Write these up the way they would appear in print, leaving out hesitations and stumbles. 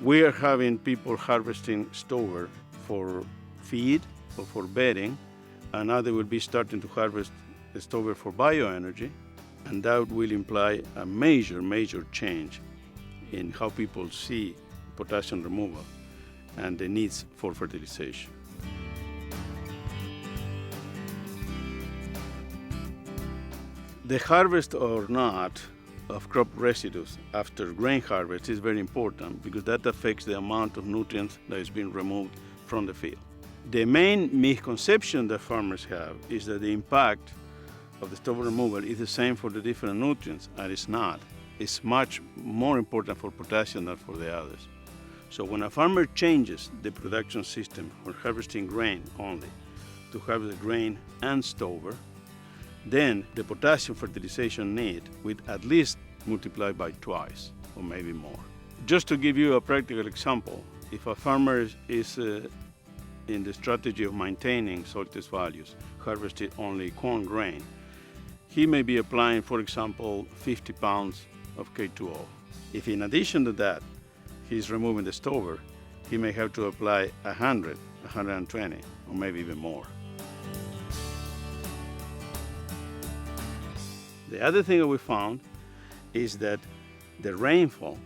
We are having people harvesting stover for feed or for bedding, and now they will be starting to harvest the stover for bioenergy, and that will imply a major change in how people see potassium removal and the needs for fertilization. The harvest or not of crop residues after grain harvest is very important because that affects the amount of nutrients that is being removed from the field. The main misconception that farmers have is that the impact of the stover removal is the same for the different nutrients, and it's not. It's much more important for potassium than for the others. So when a farmer changes the production system from harvesting grain only to harvest grain and stover, then the potassium fertilization need will at least multiply by twice or maybe more. Just to give you a practical example, if a farmer is in the strategy of maintaining soil test values, harvested only corn grain, he may be applying, for example, 50 pounds of K2O. If in addition to that, he's removing the stover, he may have to apply 100, 120, or maybe even more. The other thing that we found is that the rainfall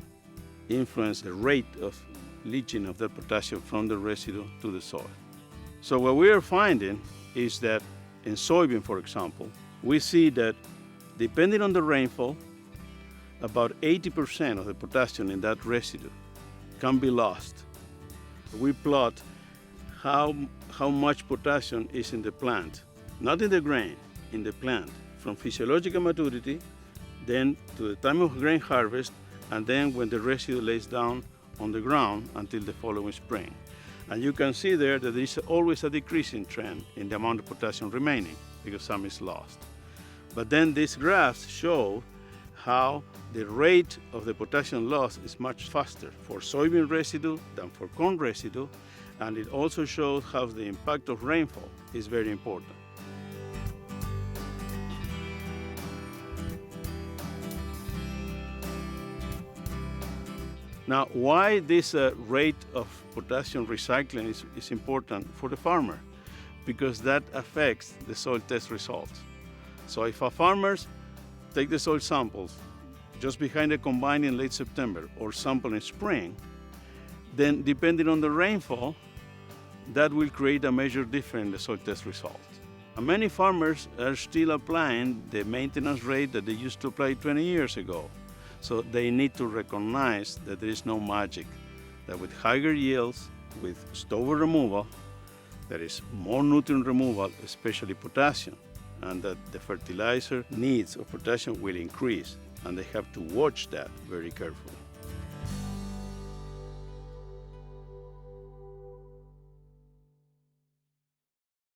influences the rate of leaching of that potassium from the residue to the soil. So what we are finding is that in soybean, for example, we see that depending on the rainfall, about 80% of the potassium in that residue can be lost. We plot how much potassium is in the plant, not in the grain, in the plant, from physiological maturity, then to the time of grain harvest, and then when the residue lays down on the ground until the following spring. And you can see there that there is always a decreasing trend in the amount of potassium remaining because some is lost. But then these graphs show how the rate of the potassium loss is much faster for soybean residue than for corn residue, and it also shows how the impact of rainfall is very important. Now, why this rate of potassium recycling is important for the farmer? Because that affects the soil test results. So if a farmers take the soil samples just behind the combine in late September or sample in spring, then depending on the rainfall, that will create a major difference in the soil test results. And many farmers are still applying the maintenance rate that they used to apply 20 years ago. So they need to recognize that there is no magic, that with higher yields, with stover removal, there is more nutrient removal, especially potassium, and that the fertilizer needs of potassium will increase, and they have to watch that very carefully.